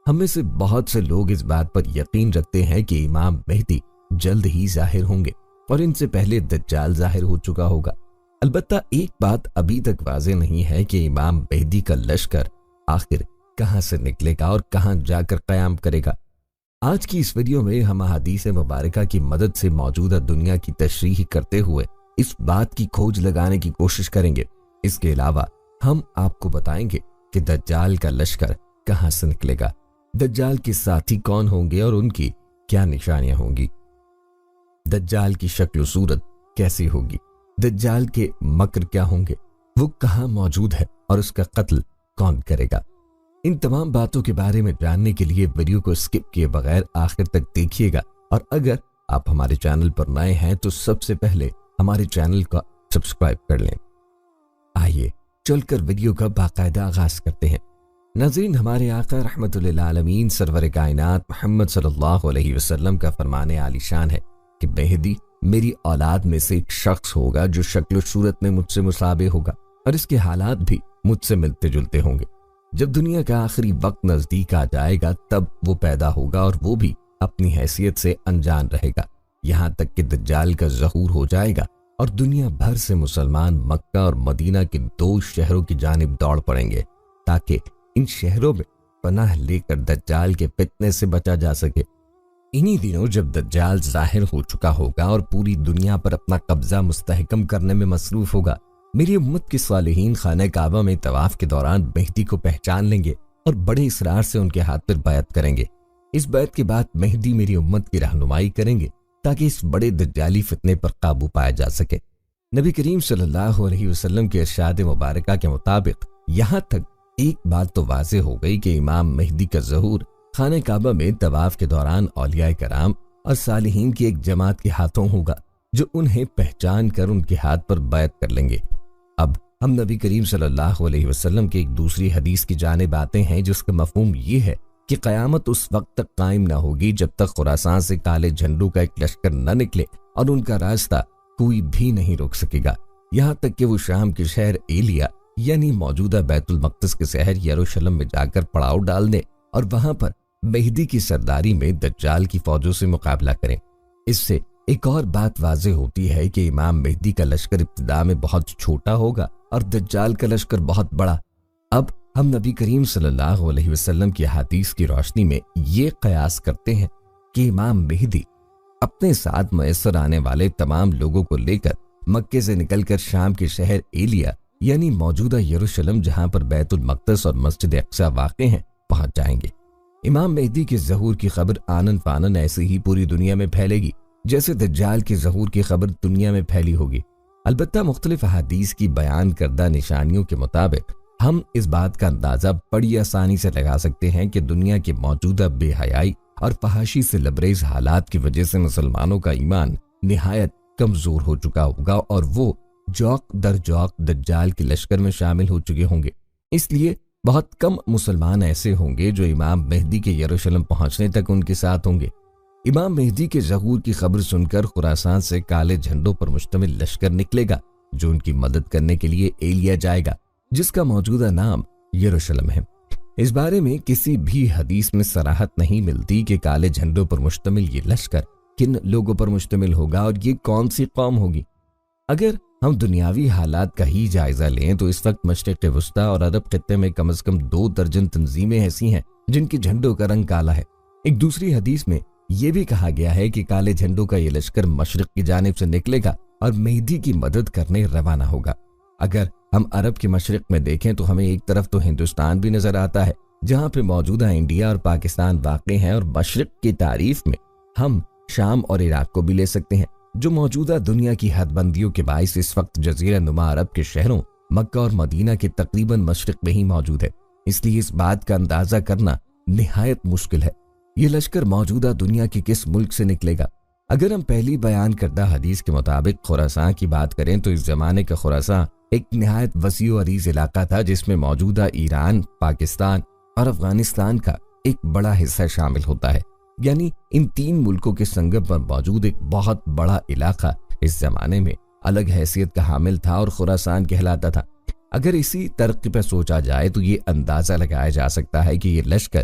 ہم میں سے بہت سے لوگ اس بات پر یقین رکھتے ہیں کہ امام مہدی جلد ہی ظاہر ہوں گے اور ان سے پہلے دجال ظاہر ہو چکا ہوگا۔ البتہ ایک بات ابھی تک واضح نہیں ہے کہ امام مہدی کا لشکر آخر کہاں سے نکلے گا اور کہاں جا کر قیام کرے گا۔ آج کی اس ویڈیو میں ہم احادیث مبارکہ کی مدد سے موجودہ دنیا کی تشریح کرتے ہوئے اس بات کی کھوج لگانے کی کوشش کریں گے۔ اس کے علاوہ ہم آپ کو بتائیں گے کہ دجال کا لشکر کہاں سے نکلے گا، دجال کے ساتھی کون ہوں گے اور ان کی کیا نشانیاں ہوں گی، دجال کی شکل و صورت کیسی ہوگی، دجال کے مکر کیا ہوں گے، وہ کہاں موجود ہے اور اس کا قتل کون کرے گا۔ ان تمام باتوں کے بارے میں جاننے کے لیے ویڈیو کو سکپ کیے بغیر آخر تک دیکھیے گا، اور اگر آپ ہمارے چینل پر نئے ہیں تو سب سے پہلے ہمارے چینل کو سبسکرائب کر لیں۔ آئیے چل کر ویڈیو کا باقاعدہ آغاز کرتے ہیں۔ ناظرین، ہمارے آقا رحمت للعالمین سرور کائنات محمد صلی اللہ علیہ وسلم کا فرمان عالی شان ہے کہ مہدی میری اولاد میں سے ایک شخص ہوگا جو شکل و صورت میں مجھ سے مشابہ ہوگا اور اس کے حالات بھی مجھ سے ملتے جلتے ہوں گے۔ جب دنیا کا آخری وقت نزدیک آ جائے گا تب وہ پیدا ہوگا اور وہ بھی اپنی حیثیت سے انجان رہے گا، یہاں تک کہ دجال کا ظہور ہو جائے گا اور دنیا بھر سے مسلمان مکہ اور مدینہ کے 2 شہروں کی جانب دوڑ پڑیں گے تاکہ ان شہروں میں پناہ لے کر دجال کے فتنے سے بچا جا سکے۔ انہی دنوں جب دجال ظاہر ہو چکا ہوگا اور پوری دنیا پر اپنا قبضہ مستحکم کرنے میں مصروف ہوگا، میری امت کے صالحین خانہ کعبہ میں طواف کے دوران مہدی کو پہچان لیں گے اور بڑے اصرار سے ان کے ہاتھ پر بیعت کریں گے۔ اس بیعت کے بعد مہدی میری امت کی رہنمائی کریں گے تاکہ اس بڑے دجالی فتنے پر قابو پایا جا سکے۔ نبی کریم صلی اللہ علیہ وسلم کے ارشاد مبارکہ کے مطابق یہاں تک ایک بات تو واضح ہو گئی کہ امام مہدی کا ظہور خانہ کعبہ میں طواف کے دوران اولیاء کرام اور صالحین کی ایک جماعت کے ہاتھوں ہوگا جو انہیں پہچان کر ان کے ہاتھ پر بیعت کر لیں گے۔ اب ہم نبی کریم صلی اللہ علیہ وسلم کی ایک دوسری حدیث کی جانب آتے ہیں جس کا مفہوم یہ ہے کہ قیامت اس وقت تک قائم نہ ہوگی جب تک خراسان سے کالے جھنڈوں کا ایک لشکر نہ نکلے اور ان کا راستہ کوئی بھی نہیں روک سکے گا، یہاں تک کہ وہ شام کے شہر ایلیا یعنی موجودہ بیت المقدس کے شہر یروشلم میں جا کر پڑاؤ ڈال دیں اور وہاں پر مہدی کی سرداری میں دجال کی فوجوں سے مقابلہ کریں۔ اس سے ایک اور بات واضح ہوتی ہے کہ امام مہدی کا لشکر ابتدا میں بہت چھوٹا ہوگا اور دجال کا لشکر بہت بڑا۔ اب ہم نبی کریم صلی اللہ علیہ وسلم کی حدیث کی روشنی میں یہ قیاس کرتے ہیں کہ امام مہدی اپنے ساتھ میسر آنے والے تمام لوگوں کو لے کر مکے سے نکل کر شام کے شہر ایلیا یعنی موجودہ یروشلم جہاں پر بیت المقدس اور مسجد اقصی واقع ہیں پہنچ جائیں گے۔ امام مہدی کے ظہور کی خبر آنن فانن ایسے ہی پوری دنیا میں پھیلے گی جیسے دجال کے ظہور کی خبر دنیا میں پھیلی ہوگی۔ البتہ مختلف احادیث کی بیان کردہ نشانیوں کے مطابق ہم اس بات کا اندازہ بڑی آسانی سے لگا سکتے ہیں کہ دنیا کے موجودہ بے حیائی اور فحاشی سے لبریز حالات کی وجہ سے مسلمانوں کا ایمان نہایت کمزور ہو چکا ہوگا اور وہ جوق در جوق دجال کے لشکر میں شامل ہو چکے ہوں گے۔ اس لیے بہت کم مسلمان ایسے ہوں گے جو امام مہدی کے یروشلم پہنچنے تک ان کے ساتھ ہوں گے۔ امام مہدی کے ظہور کی خبر سن کر خراسان سے کالے جھنڈوں پر مشتمل لشکر نکلے گا جو ان کی مدد کرنے کے لیے ایلیا جائے گا جس کا موجودہ نام یروشلم ہے۔ اس بارے میں کسی بھی حدیث میں صراحت نہیں ملتی کہ کالے جھنڈوں پر مشتمل یہ لشکر کن لوگوں پر مشتمل ہوگا اور یہ کون سی قوم ہوگی۔ اگر ہم دنیاوی حالات کا ہی جائزہ لیں تو اس وقت مشرق وسطی اور عرب خطے میں کم از کم 2 درجن تنظیمیں ایسی ہیں جن کے جھنڈوں کا رنگ کالا ہے۔ ایک دوسری حدیث میں یہ بھی کہا گیا ہے کہ کالے جھنڈوں کا یہ لشکر مشرق کی جانب سے نکلے گا اور مہدی کی مدد کرنے روانہ ہوگا۔ اگر ہم عرب کے مشرق میں دیکھیں تو ہمیں ایک طرف تو ہندوستان بھی نظر آتا ہے جہاں پہ موجودہ انڈیا اور پاکستان واقع ہیں، اور مشرق کی تعریف میں ہم شام اور عراق کو بھی لے سکتے ہیں جو موجودہ دنیا کی حد بندیوں کے باعث اس وقت جزیرہ نما عرب کے شہروں مکہ اور مدینہ کے تقریباً مشرق میں ہی موجود ہے۔ اس لیے اس بات کا اندازہ کرنا نہایت مشکل ہے یہ لشکر موجودہ دنیا کے کس ملک سے نکلے گا۔ اگر ہم پہلی بیان کردہ حدیث کے مطابق خراسان کی بات کریں تو اس زمانے کا خراسان ایک نہایت وسیع و عریض علاقہ تھا جس میں موجودہ ایران، پاکستان اور افغانستان کا ایک بڑا حصہ شامل ہوتا ہے، یعنی ان 3 ملکوں کے سنگم پر موجود ایک بہت بڑا علاقہ اس زمانے میں الگ حیثیت کا حامل تھا اور خراسان کہلاتا تھا۔ اگر اسی ترقی پر سوچا جائے تو یہ اندازہ لگایا جا سکتا ہے کہ یہ لشکر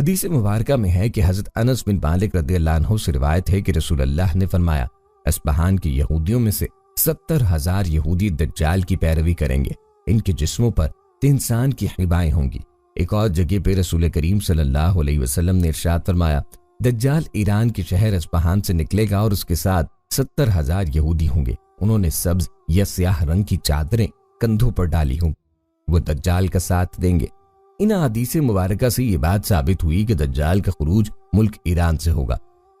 حدیث مبارکہ میں ہے کہ حضرت انس بن مالک رضی اللہ عنہ سے روایت ہے کہ رسول اللہ نے فرمایا، اصفہان کے یہودیوں میں سے 70,000 یہودی دجال کی پیروی کریں گے، ان کے جسموں پر انسان کی حبائیں ہوں گی۔ ایک اور جگہ پہ رسول کریم صلی اللہ علیہ وسلم نے ارشاد فرمایا، دجال ایران کے شہر اصفہان سے نکلے گا اور اس کے ساتھ 70,000 یہودی ہوں گے، انہوں نے سبز یا سیاہ رنگ کی چادریں کندھوں پر ڈالی ہوں، وہ دجال کا ساتھ دیں گے۔ ان حدیث مبارکہ سے یہ بات ثابت ہوئی کہ دجال کا خروج ملک ایران سے ہوگا۔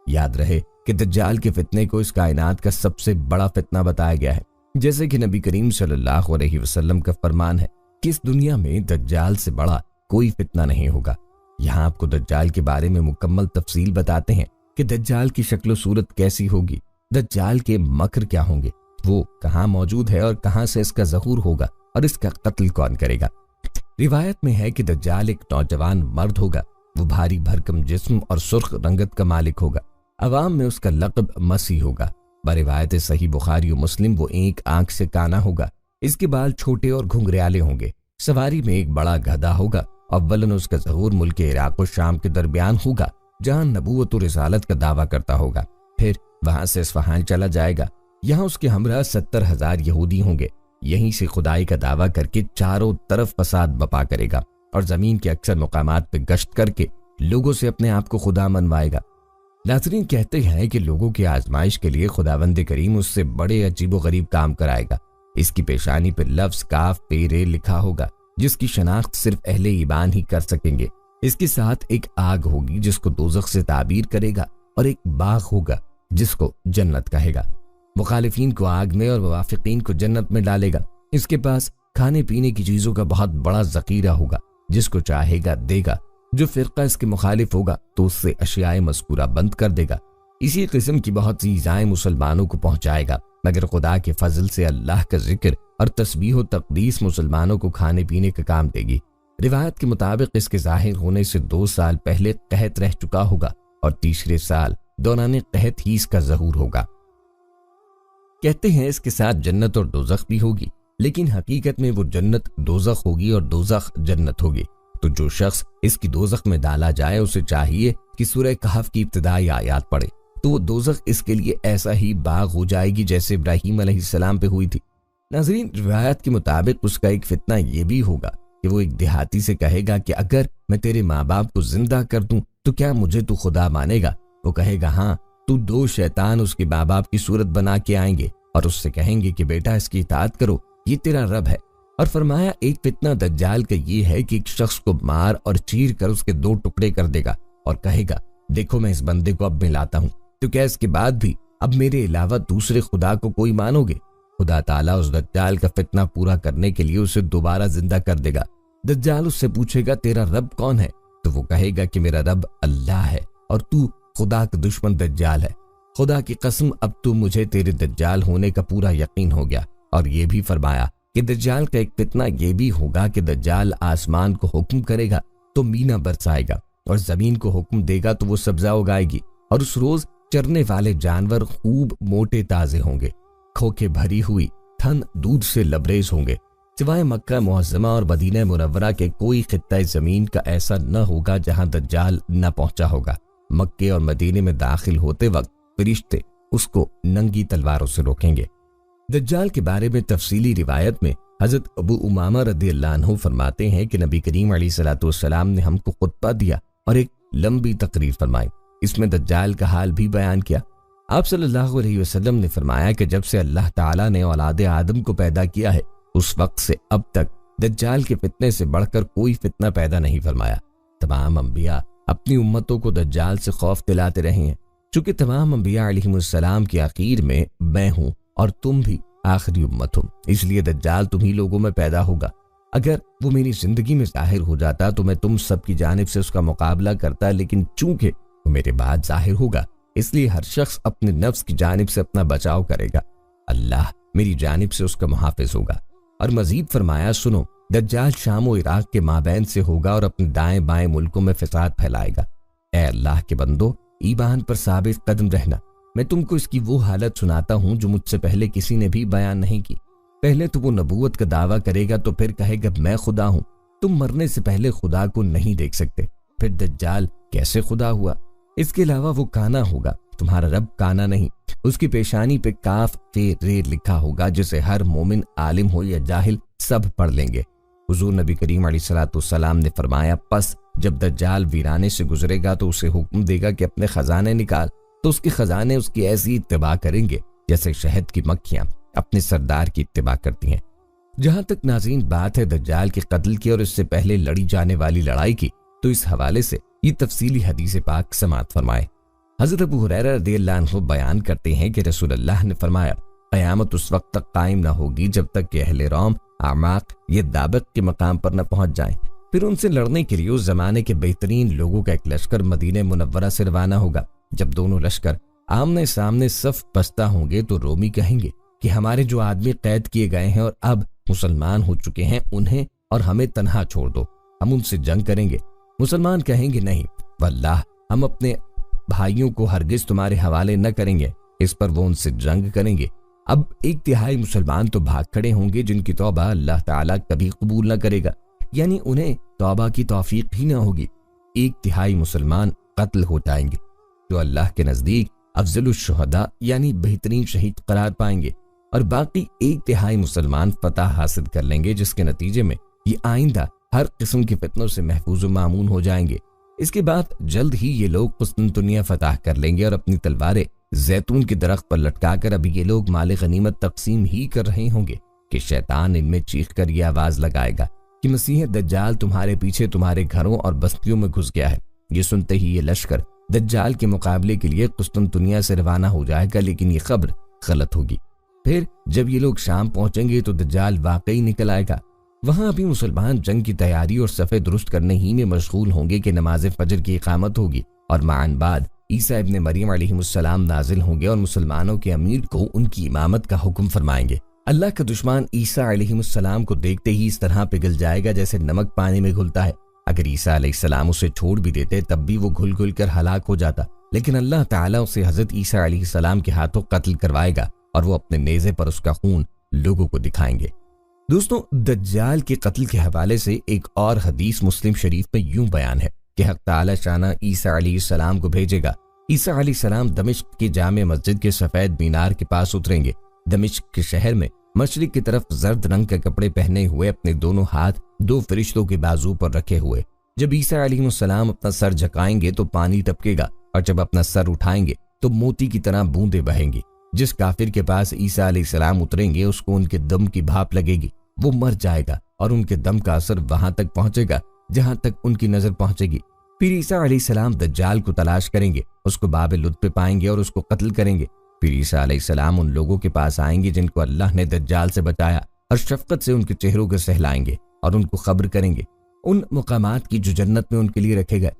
یاد رہے کہ دجال کے فتنے کو اس کائنات کا سب سے بڑا فتنہ بتایا گیا ہے، جیسے کہ نبی کریم صلی اللہ علیہ وسلم کا فرمان ہے کہ اس دنیا میں دجال سے بڑا کوئی فتنہ نہیں ہوگا۔ یہاں آپ کو دجال کے بارے میں مکمل تفصیل بتاتے ہیں کہ دجال کی شکل و صورت کیسی ہوگی، دجال کے مکر کیا ہوں گے، وہ کہاں موجود ہے اور کہاں سے اس کا ظہور ہوگا اور اس کا قتل کون کرے گا۔ روایت میں ہے کہ دجال ایک نوجوان مرد ہوگا، وہ بھاری بھرکم جسم اور سرخ رنگت کا مالک ہوگا، عوام میں اس کا لقب مسیح ہوگا۔ بروایت صحیح بخاری و مسلم وہ ایک آنکھ سے کانا ہوگا، اس کے بال چھوٹے اور گھنگریالے ہوں گے، سواری میں ایک بڑا گدھا ہوگا، اولن اس کا ظہور ملک عراق و شام کے درمیان ہوگا جہاں نبوت و رسالت کا دعویٰ کرتا ہوگا، پھر وہاں سے اصفہان چلا جائے گا، یہاں اس کے ہمراہ 70,000 یہودی ہوں گے، یہیں سے خدائی کا دعویٰ کر کے چاروں طرف فساد بپا کرے گا اور زمین کے اکثر مقامات پہ گشت کر کے لوگوں سے اپنے آپ کو خدا منوائے گا۔ ناظرین کہتے ہیں کہ لوگوں کی آزمائش کے لیے خداوند کریم اس سے بڑے عجیب و غریب کام کرائے گا۔ اس کی پیشانی پہ لفظ کاف پے رے لکھا ہوگا جس کی شناخت صرف اہل ایمان ہی کر سکیں گے۔ اس کے ساتھ ایک آگ ہوگی جس کو دوزخ سے تعبیر کرے گا اور ایک باغ ہوگا جس کو جنت کہے گا۔ مخالفین کو آگ میں اور موافقین کو جنت میں ڈالے گا۔ اس کے پاس کھانے پینے کی چیزوں کا بہت بڑا ذخیرہ ہوگا، جس کو چاہے گا دے گا، جو فرقہ اس کے مخالف ہوگا تو اس سے اشیاء مذکورہ بند کر دے گا۔ اسی قسم کی بہت سی ایزائیں مسلمانوں کو پہنچائے گا، مگر خدا کے فضل سے اللہ کا ذکر اور تسبیح و تقدیس مسلمانوں کو کھانے پینے کا کام دے گی۔ روایت کے مطابق اس کے ظاہر ہونے سے 2 سال پہلے قحط رہ چکا ہوگا اور تیسرے سال دوران قحط ہی اس کا ظہور ہوگا۔ کہتے ہیں اس کے ساتھ جنت اور دوزخ بھی ہوگی، لیکن حقیقت میں وہ جنت دوزخ ہوگی اور دوزخ جنت ہوگی۔ تو جو شخص اس کی دوزخ میں ڈالا جائے اسے چاہیے کہ سورہ کہف کی ابتدائی آیات پڑھے، تو وہ دوزخ اس کے لیے ایسا ہی باغ ہو جائے گی جیسے ابراہیم علیہ السلام پہ ہوئی تھی۔ ناظرین روایت کے مطابق اس کا ایک فتنہ یہ بھی ہوگا کہ وہ ایک دیہاتی سے کہے گا کہ اگر میں تیرے ماں باپ کو زندہ کر دوں تو کیا مجھے تو خدا مانے گا؟ وہ کہے گا ہاں، تو 2 شیطان اس کے ماں باپ کی صورت بنا کے آئیں گے اور اس سے کہیں گے کہ بیٹا اس کی اطاعت کرو، یہ تیرا رب ہے۔ اور فرمایا ایک فتنہ دجال کا یہ ہے کہ ایک شخص کو مار اور چیر کر اس کے 2 ٹکڑے کر دے گا اور کہے گا دیکھو میں اس بندے کو اب ملاتا ہوں، تو کیا اس کے بعد بھی اب میرے علاوہ دوسرے خدا کو کوئی مانو گے؟ خدا تعالیٰ اس دجال کا فتنہ پورا کرنے کے لیے اسے دوبارہ زندہ کر دے گا۔ دجال اس سے پوچھے گا تیرا رب کون ہے؟ تو وہ کہے گا کہ میرا رب اللہ ہے اور تو خدا کا دشمن دجال ہے۔ خدا کی قسم اب تو مجھے تیرے دجال ہونے کا پورا یقین ہو گیا۔ اور یہ بھی فرمایا کہ دجال کا ایک فتنہ یہ بھی ہوگا کہ دجال آسمان کو حکم کرے گا تو مینا برسائے گا اور زمین کو حکم دے گا تو وہ سبزہ اگائے گی، اور اس روز چرنے والے جانور خوب موٹے تازے ہوں گے، کھوکے بھری ہوئی تھن دودھ سے لبریز ہوں گے۔ سوائے مکہ معظمہ اور مدینہ منورہ کے کوئی خطہ زمین کا ایسا نہ ہوگا جہاں دجال نہ پہنچا ہوگا۔ مکے اور مدینے میں داخل ہوتے وقت فرشتے اس کو ننگی تلواروں سے روکیں گے۔ دجال کے بارے میں تفصیلی روایت میں حضرت ابو امامہ رضی اللہ عنہ فرماتے ہیں کہ نبی کریم علیہ الصلوۃ والسلام نے ہم کو خطبہ دیا اور ایک لمبی تقریر فرمائی، اس میں دجال کا حال بھی بیان کیا۔ آپ صلی اللہ علیہ وسلم نے فرمایا کہ جب سے اللہ تعالیٰ نے اولاد آدم کو پیدا کیا ہے اس وقت سے اب تک دجال کے فتنے سے بڑھ کر کوئی فتنہ پیدا نہیں فرمایا۔ تمام انبیاء اپنی امتوں کو دجال سے خوف دلاتے رہے ہیں، چونکہ تمام انبیاء علیہم السلام کی آخر میں میں ہوں اور تم بھی آخری امت ہو، اس لیے دجال تمہیں لوگوں میں پیدا ہوگا۔ اگر وہ میری زندگی میں ظاہر ہو جاتا تو میں تم سب کی جانب سے اس کا مقابلہ کرتا، لیکن چونکہ وہ میرے بعد ظاہر ہوگا اس لیے ہر شخص اپنے نفس کی جانب سے اپنا بچاؤ کرے گا، اللہ میری جانب سے اس کا محافظ ہوگا۔ اور مزید فرمایا سنو، دجال شام و عراق کے مابین سے ہوگا اور اپنے دائیں بائیں ملکوں میں فساد پھیلائے گا۔ اے اللہ کے بندو، ایمان پر ثابت قدم رہنا۔ میں تم کو اس کی وہ حالت سناتا ہوں جو مجھ سے پہلے کسی نے بھی بیان نہیں کی۔ پہلے تو وہ نبوت کا دعویٰ کرے گا تو پھر کہے گا میں خدا ہوں، تم مرنے سے پہلے خدا کو نہیں دیکھ سکتے، پھر دجال کیسے خدا ہوا؟ اس کے علاوہ وہ کانا ہوگا، تمہارا رب کانا نہیں۔ اس کی پیشانی پہ کاف تے رے لکھا ہوگا، جسے ہر مومن عالم ہو یا جاہل سب پڑھ لیں گے۔ حضور نبی کریم علیہ الصلوۃ والسلام نے فرمایا، پس جب دجال ویرانے سے گزرے گا تو اسے حکم دے گا کہ اپنے خزانے نکال، تو اس کے خزانے اس کی ایسی اتباع کریں گے جیسے شہد کی مکھیاں اپنے سردار کی اتباع کرتی ہیں۔ جہاں تک ناظرین بات ہے دجال کے قتل کی اور اس سے پہلے لڑی جانے والی لڑائی کی، تو اس حوالے سے یہ تفصیلی حدیث پاک سماعت فرمائے۔ حضرت ابو ہریرہ رضی اللہ عنہ بیان کرتے ہیں کہ رسول اللہ نے فرمایا، قیامت اس وقت تک قائم نہ ہوگی جب تک کہ اہل روم اعماق یہ دابق کے مقام پر نہ پہنچ جائیں۔ پھر ان سے لڑنے کے لیے اس زمانے کے بہترین لوگوں کا ایک لشکر مدینہ منورہ سے روانہ ہوگا۔ جب دونوں لشکر آمنے سامنے صف بستہ ہوں گے تو رومی کہیں گے کہ ہمارے جو آدمی قید کیے گئے ہیں اور اب مسلمان ہو چکے ہیں، انہیں اور ہمیں تنہا چھوڑ دو، ہم ان سے جنگ کریں گے۔ مسلمان کہیں گے، نہیں واللہ، ہم اپنے بھائیوں کو ہرگز تمہارے حوالے نہ کریں گے۔ اس پر وہ ان سے جنگ کریں گے۔ اب 1/3 مسلمان تو بھاگ کھڑے ہوں گے جن کی توبہ اللہ تعالیٰ کبھی قبول نہ کرے گا، یعنی انہیں توبہ کی توفیق ہی نہ ہوگی۔ 1/3 مسلمان قتل ہو جائیں گے جو اللہ کے نزدیک افضل الشہداء یعنی بہترین شہید قرار پائیں گے، اور باقی 1/3 مسلمان فتح حاصل کر لیں گے، جس کے نتیجے میں یہ آئندہ ہر قسم کے فتنوں سے محفوظ و مامون ہو جائیں گے۔ اس کے بعد جلد ہی یہ لوگ قسطنطنیہ فتح کر لیں گے اور اپنی تلواریں زیتون کے درخت پر لٹکا کر ابھی یہ لوگ مال غنیمت تقسیم ہی کر رہے ہوں گے کہ شیطان ان میں چیخ کر یہ آواز لگائے گا کہ مسیح دجال تمہارے پیچھے تمہارے گھروں اور بستیوں میں گھس گیا ہے۔ یہ سنتے ہی یہ لشکر دجال کے مقابلے کے لیے قسطنطنیہ سے روانہ ہو جائے گا، لیکن یہ خبر غلط ہوگی۔ پھر جب یہ لوگ شام پہنچیں گے تو دجال واقعی نکل آئے گا۔ وہاں ابھی مسلمان جنگ کی تیاری اور صفیں درست کرنے ہی میں مشغول ہوں گے کہ نماز فجر کی اقامت ہوگی، اور معاً بعد عیسیٰ ابن مریم علیہ السلام نازل ہوں گے اور مسلمانوں کے امیر کو ان کی امامت کا حکم فرمائیں گے۔ اللہ کا دشمن عیسیٰ علیہ السلام کو دیکھتے ہی اس طرح پگھل جائے گا جیسے نمک پانی میں گھلتا ہے۔ اگر عیسیٰ علیہ السلام اسے چھوڑ بھی دیتے تب بھی وہ گھل گھل کر ہلاک ہو جاتا، لیکن اللہ تعالیٰ اسے حضرت عیسیٰ علیہ السلام کے ہاتھوں قتل کروائے گا اور وہ اپنے نیزے پر اس کا خون لوگوں کو دکھائیں گے۔ دوستوں، دجال کے قتل کے حوالے سے ایک اور حدیث مسلم شریف میں یوں بیان ہے کہ حق تعالی شانہ عیسیٰ علیہ السلام کو بھیجے گا۔ عیسیٰ علیہ السلام دمشق کی جامع مسجد کے سفید مینار کے پاس اتریں گے۔ دمشق کے شہر میں مشرق کی طرف زرد رنگ کے کپڑے پہنے ہوئے، اپنے دونوں ہاتھ 2 فرشتوں کے بازو پر رکھے ہوئے، جب عیسیٰ علیہ السلام اپنا سر جھکائیں گے تو پانی ٹپکے گا، اور جب اپنا سر اٹھائیں گے تو موتی کی طرح بوندیں بہیں گی۔ جس کافر کے پاس عیسیٰ علیہ السلام اتریں گے اس کو ان کے دم کی بھاپ لگے گی، وہ مر جائے گا اور ان کے دم کا اثر وہاں تک پہنچے گا جہاں تک ان کی نظر پہنچے گی۔ پھر عیسیٰ علیہ السلام دجال کو تلاش کریں گے، اس کو باب لطف پہ پائیں گے اور اس کو قتل کریں گے۔ پھر عیسیٰ علیہ السلام ان لوگوں کے پاس آئیں گے جن کو اللہ نے دجال سے بچایا، اور شفقت سے ان کے چہروں کو سہلائیں گے اور ان کو خبر کریں گے ان مقامات کی جو جنت میں ان کے لیے رکھے گئے۔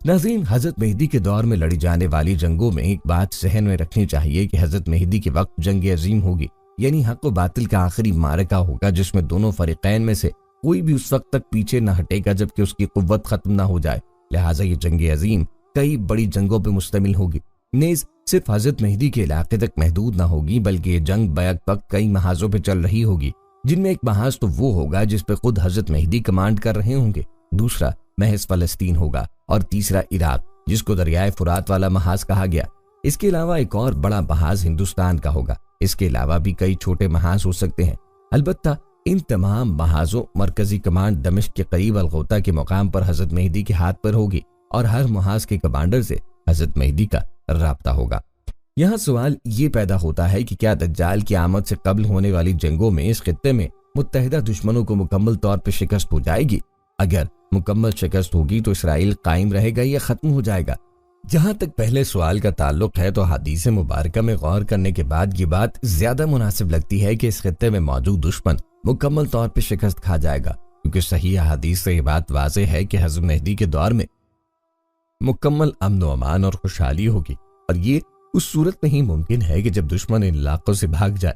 ناظرین، حضرت مہدی کے دور میں لڑی جانے والی جنگوں میں ایک بات ذہن میں رکھنی چاہیے کہ حضرت مہدی کے وقت جنگ عظیم ہوگی، یعنی حق و باطل کا آخری معرکہ ہوگا جس میں دونوں فریقین میں سے کوئی بھی اس وقت تک پیچھے نہ ہٹے گا جب کہ اس کی قوت ختم نہ ہو جائے۔ لہٰذا یہ جنگ عظیم کئی بڑی جنگوں پہ مشتمل ہوگی، نیز صرف حضرت مہدی کے علاقے تک محدود نہ ہوگی، بلکہ یہ جنگ بیک وقت کئی محاذوں پہ چل رہی ہوگی، جن میں ایک محاذ تو وہ ہوگا جس پہ خود حضرت مہدی کمانڈ کر رہے ہوں گے، دوسرا محض فلسطین ہوگا، اور تیسرا عراق جس کو دریائے فرات والا محاذ کہا گیا۔ اس کے علاوہ ایک اور بڑا محاذ ہندوستان کا ہوگا۔ اس کے علاوہ بھی کئی چھوٹے محاذ ہو سکتے ہیں۔ البتہ ان تمام محاذوں مرکزی کمانڈ دمشق کے قریب الغوطہ کے مقام پر حضرت مہدی کے ہاتھ پر ہوگی، اور ہر محاذ کے کمانڈر سے حضرت مہدی کا رابطہ ہوگا۔ یہاں سوال یہ پیدا ہوتا ہے کہ کیا دجال کی آمد سے قبل ہونے والی جنگوں میں اس خطے میں متحدہ دشمنوں کو مکمل طور پر شکست ہو جائے گی؟ اگر مکمل شکست ہوگی تو اسرائیل قائم رہے گا یا ختم ہو جائے گا؟ جہاں تک پہلے سوال کا تعلق ہے تو حدیث مبارکہ میں غور کرنے کے بعد یہ بات زیادہ مناسب لگتی ہے کہ اس خطے میں موجود دشمن مکمل طور پر شکست کھا جائے گا، کیونکہ صحیح حدیث سے یہ بات واضح ہے کہ حضرت مہدی کے دور میں مکمل امن و امان اور خوشحالی ہوگی، اور یہ اس صورت میں ہی ممکن ہے کہ جب دشمن ان علاقوں سے بھاگ جائے۔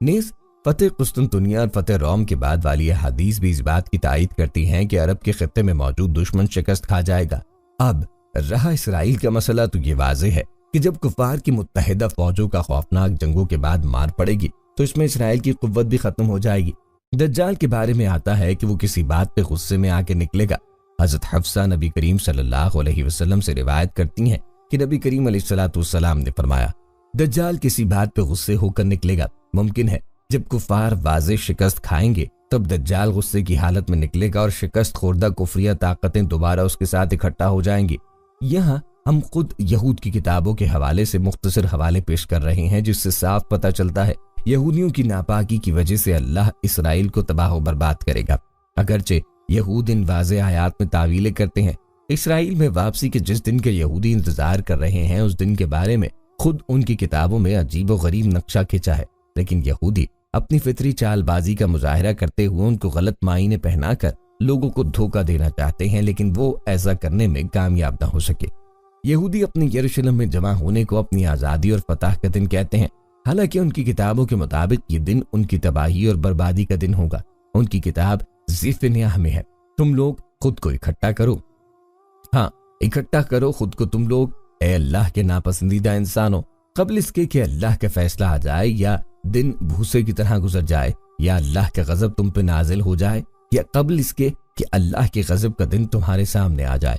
نیز فتح قسطنطنیہ اور فتح روم کے بعد والی حدیث بھی اس بات کی تائید کرتی ہیں کہ عرب کے خطے میں موجود دشمن شکست کھا جائے گا۔ اب رہا اسرائیل کا مسئلہ تو یہ واضح ہے کہ جب کفار کی متحدہ فوجوں کا خوفناک جنگوں کے بعد مار پڑے گی تو اس میں اسرائیل کی قوت بھی ختم ہو جائے گی۔ دجال کے بارے میں آتا ہے کہ وہ کسی بات پہ غصے میں آ کے نکلے گا حضرت حفصہ نبی کریم صلی اللہ علیہ وسلم سے روایت کرتی ہیں کہ نبی کریم علیہ الصلوۃ والسلام نے فرمایا، دجال کسی بات پہ غصے ہو کر نکلے گا، ممکن ہے جب کفار واضح شکست کھائیں گے تب دجال غصے کی حالت میں نکلے گا اور شکست خوردہ کفریہ طاقتیں دوبارہ اس کے ساتھ اکٹھا ہو جائیں گی۔ یہاں ہم خود یہود کی کتابوں کے حوالے سے مختصر حوالے پیش کر رہے ہیں، جس سے صاف پتہ چلتا ہے یہودیوں کی ناپاکی کی وجہ سے اللہ اسرائیل کو تباہ و برباد کرے گا۔ اگرچہ یہود ان واضح آیات میں تعویلیں کرتے ہیں، اسرائیل میں واپسی کے جس دن کے یہودی انتظار کر رہے ہیں اس دن کے بارے میں خود ان کی کتابوں میں عجیب و غریب نقشہ کھینچا ہے، لیکن یہودی اپنی فطری چال بازی کا مظاہرہ کرتے ہوئے ان کو غلط معنی پہنا کر لوگوں کو دھوکہ دینا چاہتے ہیں، لیکن وہ ایسا کرنے میں کامیاب نہ ہو سکے۔ یہودی اپنی یروشلم میں جمع ہونے کو اپنی آزادی اور فتح کا دن کہتے ہیں، حالانکہ ان کی کتابوں کے مطابق یہ دن ان کی تباہی اور بربادی کا دن ہوگا۔ ان کی کتاب زفنیہ میں ہے، تم لوگ خود کو اکٹھا کرو، اکٹھا کرو خود کو تم لوگ، اے اللہ کے ناپسندیدہ انسانوں، قبل اس کے کہ اللہ کا فیصلہ آ جائے، یا دن بھوسے کی طرح گزر جائے، یا اللہ کا غضب تم پہ نازل ہو جائے، یا قبل اس کے کہ اللہ کے غضب کا دن تمہارے سامنے آ جائے۔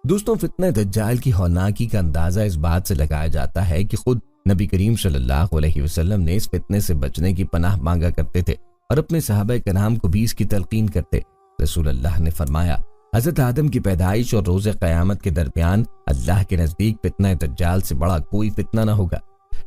دوستوں، فتنہ دجال کی ہولناکی کا اندازہ اس بات سے لگایا جاتا ہے کہ خود نبی کریم صلی اللہ علیہ وسلم نے اس فتنے سے بچنے کی پناہ مانگا کرتے تھے اور اپنے صحابہ کرام کو بھی اس کی تلقین کرتے۔ رسول اللہ نے فرمایا، حضرت آدم کی پیدائش اور روز قیامت کے درمیان اللہ کے نزدیک فتنہ دجال سے بڑا کوئی فتنہ نہ ہوگا۔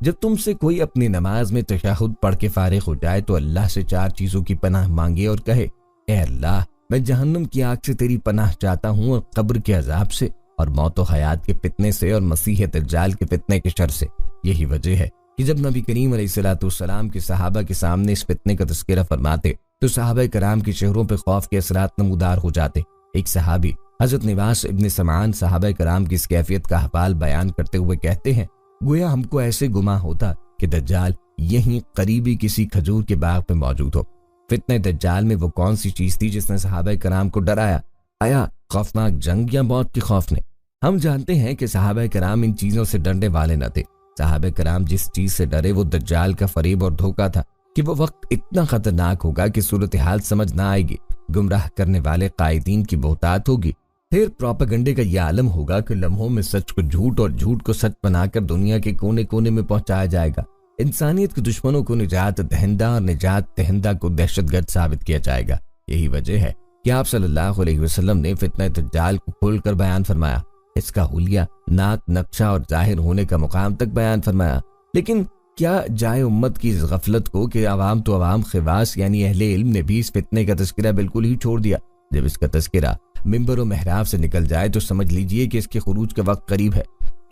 جب تم سے کوئی اپنی نماز میں تشہد پڑھ کے فارغ ہو جائے تو اللہ سے 4 چیزوں کی پناہ مانگے اور کہے، اے اللہ، میں جہنم کی آگ سے تیری پناہ چاہتا ہوں، اور قبر کے عذاب سے، اور موت و حیات کے فتنے سے، اور مسیح دجال کے فتنے کے شر سے۔ یہی وجہ ہے کہ جب نبی کریم علیہ الصلوۃ والسلام کے صحابہ کے سامنے اس فتنے کا تذکرہ فرماتے تو صحابہ کرام کے چہروں پہ خوف کے اثرات نمودار ہو جاتے۔ ایک صحابی حضرت نواس ابن سمعان صحابہ کرام کی اس کیفیت کا حال بیان کرتے ہوئے کہتے ہیں، گویا ہم کو ایسے گمان ہوتا کہ دجال یہیں قریبی کسی کھجور کے باغ پہ موجود ہو۔ فتنہ دجال میں وہ کون سی چیز تھی جس نے صحابہ کرام کو ڈرایا؟ آیا خوفناک جنگ یا موت کے خوف نے؟ ہم جانتے ہیں کہ صحابہ کرام ان چیزوں سے ڈرنے والے نہ تھے۔ صحابہ کرام جس چیز سے ڈرے وہ دجال کا فریب اور دھوکہ تھا کہ وہ وقت اتنا خطرناک ہوگا کہ صورتحال سمجھ نہ آئے گی، گمراہ کرنے والے قائدین کی بہتات ہوگی، پھر پروپیگنڈے کا یہ عالم ہوگا کہ لمحوں میں سچ کو جھوٹ اور جھوٹ کو سچ بنا کر دنیا کے کونے کونے میں پہنچایا جائے گا۔ انسانیت کے دشمنوں کو نجات دہندہ اور نجات دہندہ کو دہشت گرد ثابت کیا جائے گا۔ یہی وجہ ہے کہ آپ صلی اللہ علیہ وسلم نے فتنہ دجال کو کھول کر بیان فرمایا، اس کا حلیہ، نعت، نقشہ اور ظاہر ہونے کا مقام تک بیان فرمایا۔ لیکن کیا جائے امت کی اس غفلت کو کہ عوام تو عوام خواص یعنی اہل علم نے بھی اس فتنے کا تذکرہ بالکل ہی چھوڑ دیا۔ جب اس کا تذکرہ منبر و محراب سے نکل جائے تو سمجھ لیجئے کہ اس کے خروج کا وقت قریب ہے۔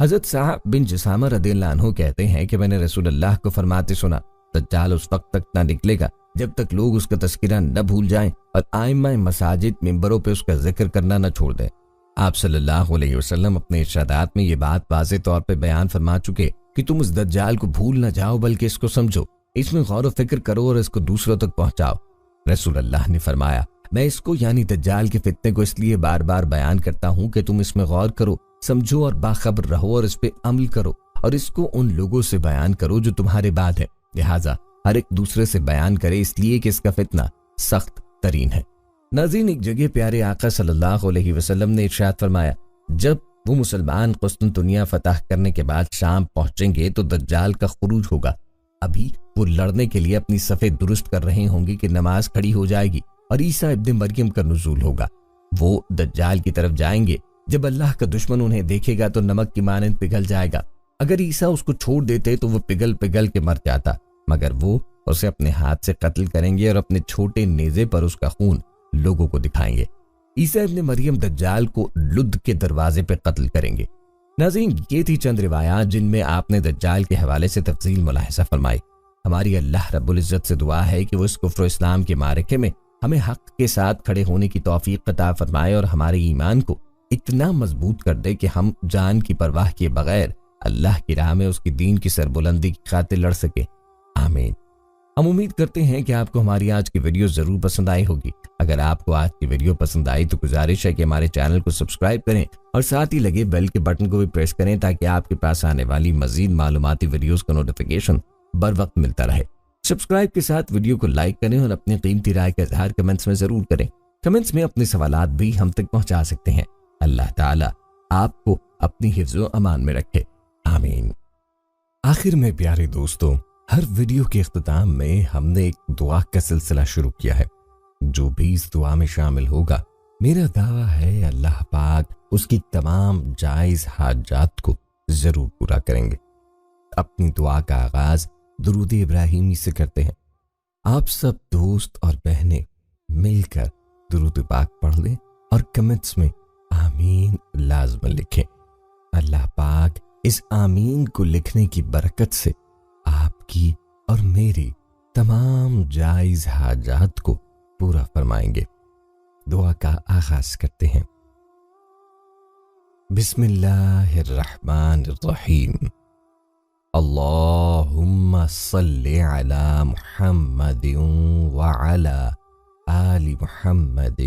حضرت صاحب بن جسامہ رضی اللہ عنہ کہتے ہیں کہ میں نے رسول اللہ کو فرماتے سنا، دجال اس وقت تک نہ نکلے گا جب تک لوگ اس کا تذکرہ نہ بھول جائیں اور ائمہ مساجد منبروں پہ اس کا ذکر کرنا نہ چھوڑ دیں۔ آپ صلی اللہ علیہ وسلم اپنے ارشادات میں یہ بات واضح طور پہ بیان فرما چکے کہ تم اس دجال کو بھول نہ جاؤ بلکہ اس کو سمجھو، اس میں غور و فکر کرو اور اس کو دوسروں تک پہنچاؤ۔ رسول اللہ نے فرمایا، میں اس کو یعنی دجال کے فتنے کو اس لیے بار بار بیان کرتا ہوں کہ تم اس میں غور کرو، سمجھو اور باخبر رہو اور اس پہ عمل کرو، اور اس کو ان لوگوں سے بیان کرو جو تمہارے بعد ہے، لہٰذا ہر ایک دوسرے سے بیان کرے، اس لیے کہ اس کا فتنہ سخت ترین ہے۔ ناظرین، ایک جگہ پیارے آقا صلی اللہ علیہ وسلم نے ارشاد فرمایا، جب وہ مسلمان قسطنطنیہ فتح کرنے کے بعد شام پہنچیں گے تو دجال کا خروج ہوگا۔ ابھی وہ لڑنے کے لیے اپنی صفیں درست کر رہے ہوں گے کہ نماز کھڑی ہو جائے گی اور عیسیٰ ابن مریم کا نزول ہوگا۔ وہ دجال کی طرف جائیں گے، جب اللہ کا دشمن انہیں دیکھے گا تو نمک کی مانند پگھل جائے گا۔ اگر عیسیٰ اس کو چھوڑ دیتے تو وہ پگھل پگھل کے مر جاتا، مگر وہ اسے اپنے ہاتھ سے قتل کریں گے اور اپنے چھوٹے نیزے پر اس کا خون لوگوں کو دکھائیں گے۔ عیسیٰ ابن مریم دجال کو لد کے دروازے پہ قتل کریں گے۔ ناظرین، یہ تھی چند روایات جن میں آپ نے دجال کے حوالے سے تفصیل ملاحظہ فرمائی۔ ہماری اللہ رب العزت سے دعا ہے کہ وہ اس کفر و اسلام کے معرکے میں ہمیں حق کے ساتھ کھڑے ہونے کی توفیق عطا فرمائے اور ہمارے ایمان کو اتنا مضبوط کر دے کہ ہم جان کی پرواہ کیے بغیر اللہ کی راہ میں اس کی دین کی سربلندی کی خاطر لڑ سکے، آمین۔ ہم امید کرتے ہیں کہ آپ کو ہماری آج کی ویڈیو ضرور پسند آئی ہوگی۔ اگر آپ کو آج کی ویڈیو پسند آئی تو گزارش ہے کہ ہمارے چینل کو سبسکرائب کریں اور ساتھ ہی لگے بیل کے بٹن کو بھی پریس کریں تاکہ آپ کے پاس آنے والی مزید معلوماتی ویڈیوز کا نوٹیفیکیشن بر وقت ملتا رہے۔ سبسکرائب کے ساتھ ویڈیو کو لائک کریں اور اپنی قیمتی رائے کا اظہار کمنٹس میں ضرور کریں۔ کمنٹس میں اپنے سوالات بھی ہم تک پہنچا سکتے ہیں۔ اللہ تعالیٰ آپ کو اپنی حفظ و امان میں رکھے، آمین۔ آخر میں پیارے دوستوں، ہر ویڈیو کے اختتام میں ہم نے ایک دعا کا سلسلہ شروع کیا ہے۔ جو بھی اس دعا میں شامل ہوگا، میرا دعویٰ ہے اللہ پاک اس کی تمام جائز حاجات کو ضرور پورا کریں گے۔ اپنی دعا کا آغاز درود ابراہیمی سے کرتے ہیں۔ آپ سب دوست اور بہنیں مل کر درود پاک پڑھ لیں اور کمنٹس میں آمین لازم لکھیں۔ اللہ پاک اس آمین کو لکھنے کی برکت سے آپ کی اور میری تمام جائز حاجات کو پورا فرمائیں گے۔ دعا کا آغاز کرتے ہیں۔ بسم اللہ الرحمن الرحیم۔ اللہم صلی علی محمد وعلی آل محمد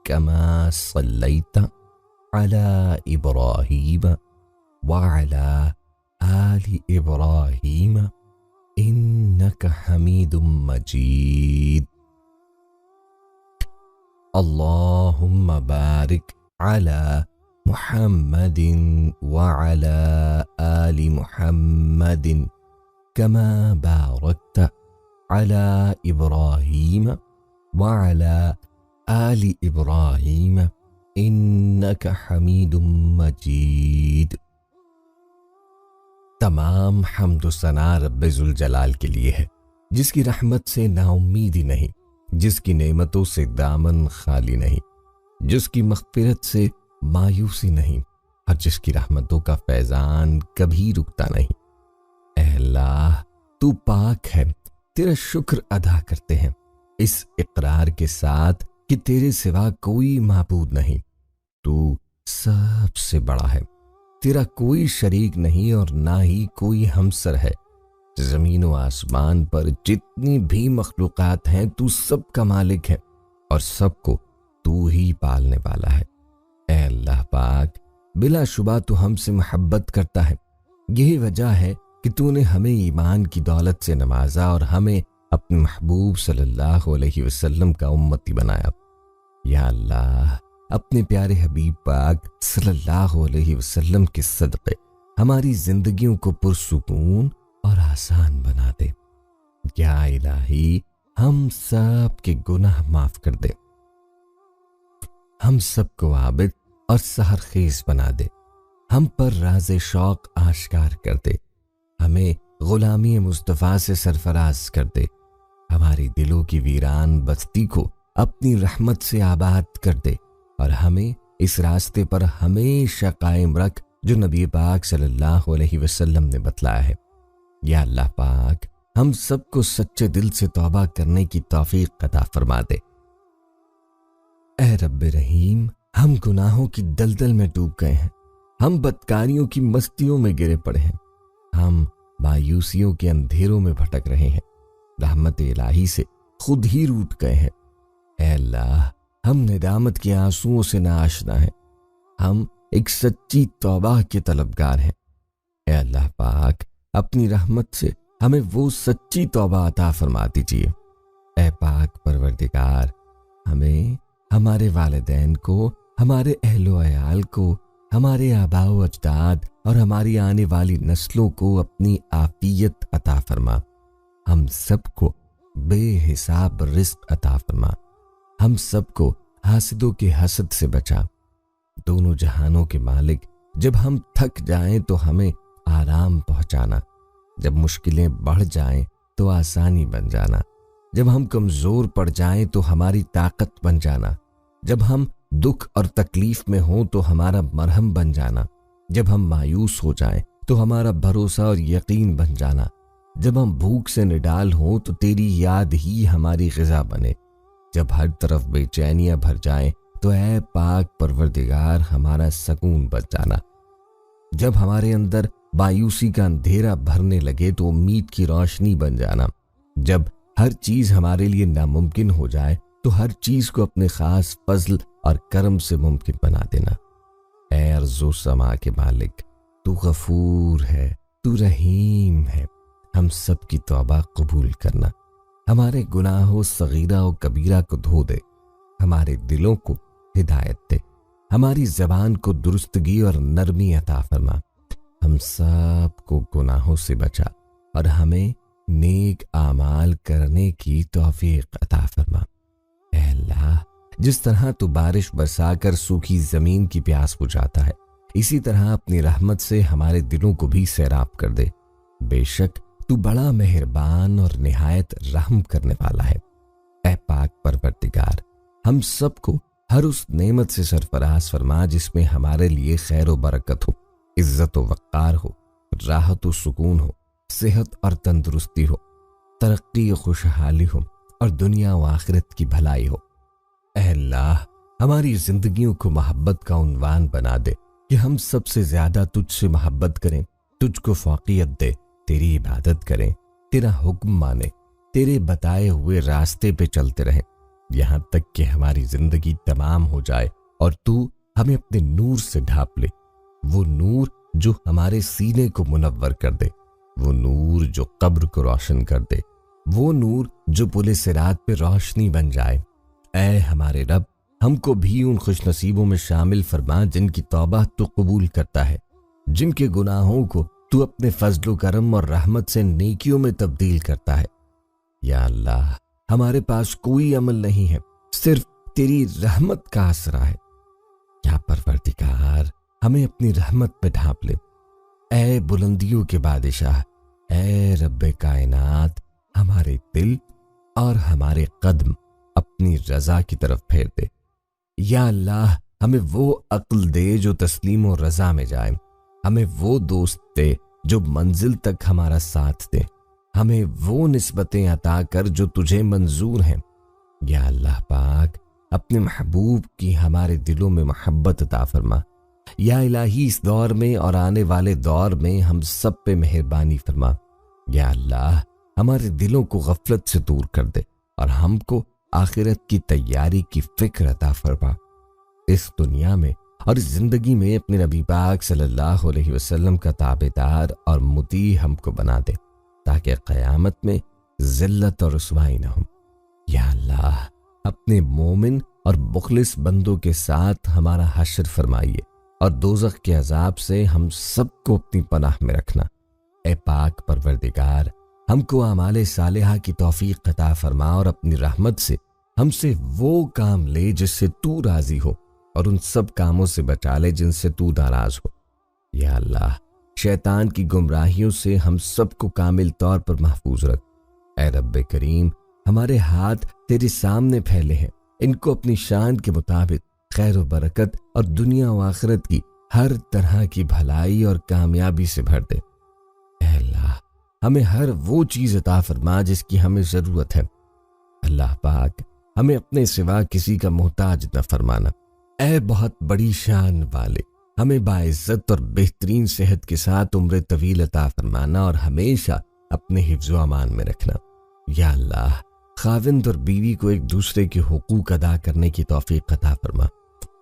کما صلیت علی ابراہیم وعلی آل ابراہیم انک حمید مجید۔ اللہم بارک علی محمد وعلی آل محمد کما بارکت علی ابراہیم وعلی آل ابراہیم انک حمید مجید۔ تمام حمد و ثنا رب ذوالجلال کے لیے ہے، جس کی رحمت سے نا امیدی نہیں، جس کی نعمتوں سے دامن خالی نہیں، جس کی مغفرت سے مایوسی نہیں، اور جس کی رحمتوں کا فیضان کبھی رکتا نہیں۔ اے اللہ، تو پاک ہے، تیرا شکر ادا کرتے ہیں اس اقرار کے ساتھ کہ تیرے سوا کوئی معبود نہیں، تو سب سے بڑا ہے، تیرا کوئی شریک نہیں اور نہ ہی کوئی ہمسر ہے۔ زمین و آسمان پر جتنی بھی مخلوقات ہیں تو سب کا مالک ہے اور سب کو تو ہی پالنے والا ہے۔ اے اللہ پاک، بلا شبہ تو ہم سے محبت کرتا ہے، یہی وجہ ہے کہ تو نے ہمیں ایمان کی دولت سے نوازا اور ہمیں اپنے محبوب صلی اللہ علیہ وسلم کا امتی بنایا۔ یا اللہ، اپنے پیارے حبیب پاک صلی اللہ علیہ وسلم کے صدقے ہماری زندگیوں کو پرسکون اور آسان بنا دے۔ یا الہی، ہم سب کے گناہ معاف کر دے، ہم سب کو عابد اور سحر خیز بنا دے، ہم پر راز شوق آشکار کر دے، ہمیں غلامی مصطفیٰ سے سرفراز کر دے، ہماری دلوں کی ویران بستی کو اپنی رحمت سے آباد کر دے، اور ہمیں اس راستے پر ہمیشہ قائم رکھ جو نبی پاک صلی اللہ علیہ وسلم نے بتلایا ہے۔ یا اللہ پاک، ہم سب کو سچے دل سے توبہ کرنے کی توفیق عطا فرما دے۔ اے رب رحیم، ہم گناہوں کی دلدل میں ڈوب گئے ہیں، ہم بدکاریوں کی مستیوں میں گرے پڑے ہیں، ہم مایوسیوں کے اندھیروں میں بھٹک رہے ہیں، رحمت الہی سے خود ہی روٹ گئے ہیں۔ اے اللہ، ہم ندامت کے آنسوؤں سے ناآشنا ہیں، ہم ایک سچی توبہ کے طلبگار ہیں۔ اے اللہ پاک، اپنی رحمت سے ہمیں وہ سچی توبہ عطا فرما دیجیے۔ اے پاک پروردگار، ہمیں، ہمارے والدین کو، ہمارے اہل و عیال کو، ہمارے آباء و اجداد اور ہماری آنے والی نسلوں کو اپنی عافیت عطا فرما۔ ہم سب کو بے حساب رزق عطا فرما، ہم سب کو حاسدوں کے حسد سے بچا۔ دونوں جہانوں کے مالک، جب ہم تھک جائیں تو ہمیں آرام پہنچانا، جب مشکلیں بڑھ جائیں تو آسانی بن جانا، جب ہم کمزور پڑ جائیں تو ہماری طاقت بن جانا، جب ہم دکھ اور تکلیف میں ہوں تو ہمارا مرہم بن جانا، جب ہم مایوس ہو جائیں تو ہمارا بھروسہ اور یقین بن جانا، جب ہم بھوک سے نڈال ہوں تو تیری یاد ہی ہماری غذا بنے، جب ہر طرف بے چینیاں بھر جائیں تو اے پاک پروردگار ہمارا سکون بن جانا، جب ہمارے اندر مایوسی کا اندھیرا بھرنے لگے تو امید کی روشنی بن جانا، جب ہر چیز ہمارے لیے ناممکن ہو جائے تو ہر چیز کو اپنے خاص فضل اور کرم سے ممکن بنا دینا۔ اے ارض و سما کے مالک، تو غفور ہے، تو رحیم ہے، ہم سب کی توبہ قبول کرنا، ہمارے گناہوں صغیرہ و کبیرہ کو دھو دے، ہمارے دلوں کو ہدایت دے، ہماری زبان کو درستگی اور نرمی عطا فرما، ہم سب کو گناہوں سے بچا اور ہمیں نیک اعمال کرنے کی توفیق عطا فرما۔ اے اللہ، جس طرح تو بارش برسا کر سوکھی زمین کی پیاس بجھاتا ہے، اسی طرح اپنی رحمت سے ہمارے دلوں کو بھی سیراب کر دے۔ بے شک تو بڑا مہربان اور نہایت رحم کرنے والا ہے۔ اے پاک پروردگار، ہم سب کو ہر اس نعمت سے سرفراز فرما جس میں ہمارے لیے خیر و برکت ہو، عزت و وقار ہو، راحت و سکون ہو، صحت اور تندرستی ہو، ترقی و خوشحالی ہو اور دنیا و آخرت کی بھلائی ہو۔ اے اللہ، ہماری زندگیوں کو محبت کا عنوان بنا دے کہ ہم سب سے زیادہ تجھ سے محبت کریں، تجھ کو فوقیت دے، تیری عبادت کریں، تیرا حکم مانیں، تیرے بتائے ہوئے راستے پہ چلتے رہیں، یہاں تک کہ ہماری زندگی تمام ہو جائے اور تو ہمیں اپنے نور سے ڈھانپ لے، وہ نور جو ہمارے سینے کو منور کر دے، وہ نور جو قبر کو روشن کر دے، وہ نور جو پل صراط پہ روشنی بن جائے۔ اے ہمارے رب، ہم کو بھی ان خوش نصیبوں میں شامل فرما جن کی توبہ تو قبول کرتا ہے، جن کے گناہوں کو تو اپنے فضل و کرم اور رحمت سے نیکیوں میں تبدیل کرتا ہے۔ یا اللہ، ہمارے پاس کوئی عمل نہیں ہے، صرف تیری رحمت کا آسرا ہے۔ یا پروردگار، ہمیں اپنی رحمت پہ ڈھانپ لے۔ اے بلندیوں کے بادشاہ، اے رب کائنات، ہمارے دل اور ہمارے قدم اپنی رضا کی طرف پھیر دے۔ یا اللہ، ہمیں وہ عقل دے جو تسلیم و رضا میں جائے، ہمیں وہ دوست دے جو منزل تک ہمارا ساتھ دے، ہمیں وہ نسبتیں عطا کر جو تجھے منظور ہیں۔ یا اللہ پاک، اپنے محبوب کی ہمارے دلوں میں محبت عطا فرما۔ یا الہی، اس دور میں اور آنے والے دور میں ہم سب پہ مہربانی فرما۔ یا اللہ، ہمارے دلوں کو غفلت سے دور کر دے اور ہم کو آخرت کی تیاری کی فکر عطا فرما۔ اس دنیا میں اور اس زندگی میں اپنے نبی پاک صلی اللہ علیہ وسلم کا تابعدار اور مطیع ہم کو بنا دے تاکہ قیامت میں ذلت اور رسوائی نہ ہو۔ یا اللہ، اپنے مومن اور مخلص بندوں کے ساتھ ہمارا حشر فرمائیے اور دوزخ کے عذاب سے ہم سب کو اپنی پناہ میں رکھنا۔ اے پاک پروردگار، ہم کو اعمال صالحہ کی توفیق عطا فرما اور اپنی رحمت سے ہم سے وہ کام لے جس سے تو راضی ہو اور ان سب کاموں سے بچا لے جن سے تو ناراض ہو۔ یا اللہ، شیطان کی گمراہیوں سے ہم سب کو کامل طور پر محفوظ رکھ۔ اے رب کریم، ہمارے ہاتھ تیرے سامنے پھیلے ہیں، ان کو اپنی شان کے مطابق خیر و برکت اور دنیا و آخرت کی ہر طرح کی بھلائی اور کامیابی سے بھر دے۔ اے اللہ، ہمیں ہر وہ چیز عطا فرما جس کی ہمیں ضرورت ہے۔ اللہ پاک، ہمیں اپنے سوا کسی کا محتاج نہ فرمانا۔ اے بہت بڑی شان والے، ہمیں باعزت اور بہترین صحت کے ساتھ عمر طویل عطا فرمانا اور ہمیشہ اپنے حفظ و امان میں رکھنا۔ یا اللہ، خاوند اور بیوی کو ایک دوسرے کے حقوق ادا کرنے کی توفیق عطا فرما،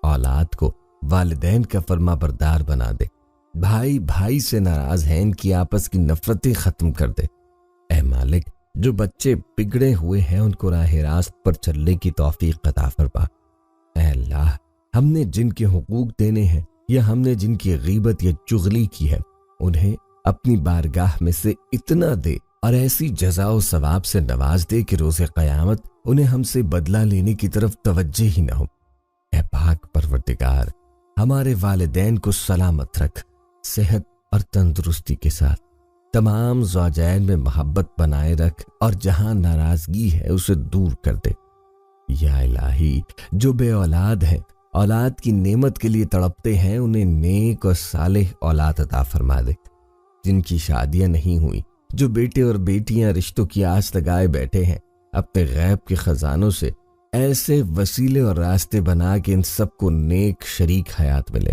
اولاد کو والدین کا فرما بردار بنا دے، بھائی بھائی سے ناراض ہیں ان کی آپس کی نفرتیں ختم کر دے۔ اے مالک، جو بچے بگڑے ہوئے ہیں ان کو راہ راست پر چلنے کی توفیق عطا فرما۔ اے اللہ، ہم نے جن کے حقوق دینے ہیں یا ہم نے جن کی غیبت یا چغلی کی ہے انہیں اپنی بارگاہ میں سے اتنا دے اور ایسی جزا و ثواب سے نواز دے کہ روز قیامت انہیں ہم سے بدلہ لینے کی طرف توجہ ہی نہ ہو۔ اے پاک پروردگار، ہمارے والدین کو سلامت رکھ، صحت اور تندرستی کے ساتھ تمام زوجین میں محبت بنائے رکھ اور جہاں ناراضگی ہے اسے دور کر دے۔ یا الہی، جو بے اولاد ہیں، اولاد کی نعمت کے لیے تڑپتے ہیں، انہیں نیک اور صالح اولاد عطا فرما دے۔ جن کی شادیاں نہیں ہوئی، جو بیٹے اور بیٹیاں رشتوں کی آس لگائے بیٹھے ہیں، اپنے غیب کے خزانوں سے ایسے وسیلے اور راستے بنا کہ ان سب کو نیک شریک حیات ملے۔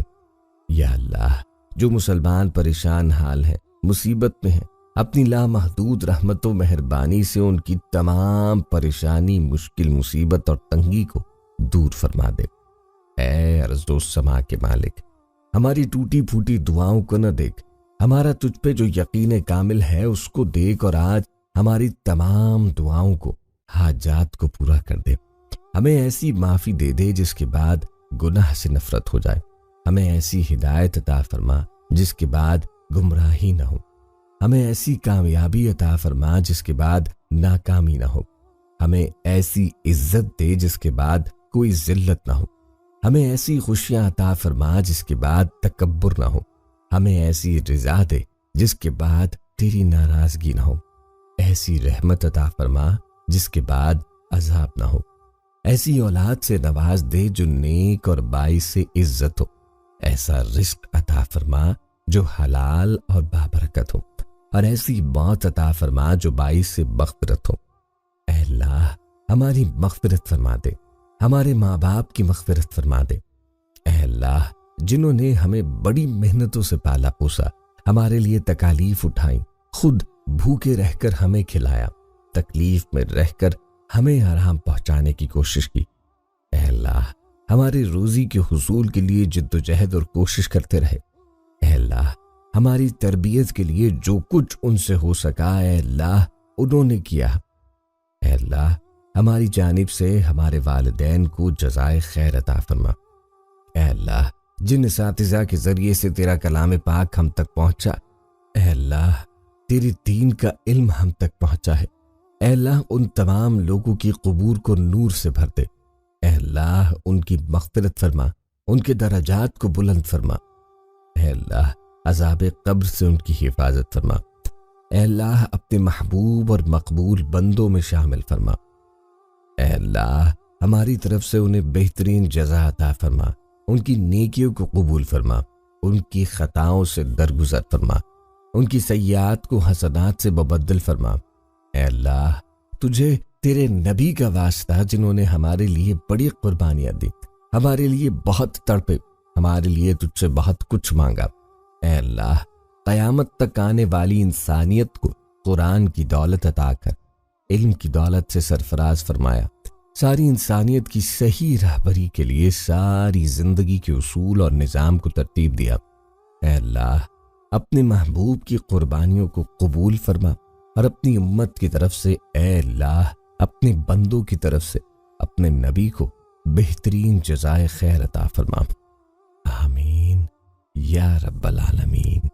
یا اللہ، جو مسلمان پریشان حال ہیں، مصیبت میں ہیں، اپنی لامحدود رحمت و مہربانی سے ان کی تمام پریشانی، مشکل، مصیبت اور تنگی کو دور فرما دے۔ اے ارض و سما کے مالک، ہماری ٹوٹی پھوٹی دعاؤں کو نہ دیکھ، ہمارا تجھ پہ جو یقین کامل ہے اس کو دیکھ اور آج ہماری تمام دعاؤں کو، حاجات کو پورا کر دے۔ ہمیں ایسی معافی دے دے جس کے بعد گناہ سے نفرت ہو جائے، ہمیں ایسی ہدایت عطا فرما جس کے بعد گمراہی نہ ہو، ہمیں ایسی کامیابی عطا فرما جس کے بعد ناکامی نہ ہو، ہمیں ایسی عزت دے جس کے بعد کوئی ذلت نہ ہو، ہمیں ایسی خوشیاں عطا فرما جس کے بعد تکبر نہ ہو، ہمیں ایسی رضا دے جس کے بعد تیری ناراضگی نہ ہو، ایسی رحمت عطا فرما جس کے بعد عذاب نہ ہو، ایسی اولاد سے نواز دے جو نیک اور باعث سے عزت ہو، ایسا رزق عطا فرما جو حلال اور بابرکت ہو، اور ایسی موت عطا فرما جو باعث سے مغفرت ہو۔ اے اللہ ہماری مغفرت فرما دے، ہمارے ماں باپ کی مغفرت فرما دے۔ اے اللہ جنہوں نے ہمیں بڑی محنتوں سے پالا پوسا، ہمارے لیے تکالیف اٹھائیں، خود بھوکے رہ کر ہمیں کھلایا، تکلیف میں رہ کر ہمیں آرام پہنچانے کی کوشش کی، اے اللہ ہماری روزی کے حصول کے لیے جد و جہد اور کوشش کرتے رہے، اے اللہ ہماری تربیت کے لیے جو کچھ ان سے ہو سکا اے اللہ انہوں نے کیا، اے اللہ ہماری جانب سے ہمارے والدین کو جزائے خیر عطا فرما۔ اے اللہ جن اساتذہ کے ذریعے سے تیرا کلام پاک ہم تک پہنچا، اے اللہ تیری دین کا علم ہم تک پہنچا ہے، اے اللہ ان تمام لوگوں کی قبور کو نور سے بھر دے، اے اللہ ان کی مغفرت فرما، ان کے درجات کو بلند فرما، اے اللہ عذاب قبر سے ان کی حفاظت فرما، اے اللہ اپنے محبوب اور مقبول بندوں میں شامل فرما، اے اللہ ہماری طرف سے انہیں بہترین جزا عطا فرما، ان کی نیکیوں کو قبول فرما، ان کی خطاؤں سے درگزر فرما، ان کی سیئات کو حسنات سے مبدل فرما۔ اے اللہ تجھے تیرے نبی کا واسطہ جنہوں نے ہمارے لیے بڑی قربانیاں دی، ہمارے لیے بہت تڑپے، ہمارے لیے تجھ سے بہت کچھ مانگا، اے اللہ قیامت تک آنے والی انسانیت کو قرآن کی دولت عطا کر علم کی دولت سے سرفراز فرمایا، ساری انسانیت کی صحیح رہبری کے لیے ساری زندگی کے اصول اور نظام کو ترتیب دیا۔ اے اللہ اپنے محبوب کی قربانیوں کو قبول فرما، اور اپنی امت کی طرف سے اے اللہ اپنے بندوں کی طرف سے اپنے نبی کو بہترین جزائے خیر عطا فرما۔ آمین یا رب العالمین۔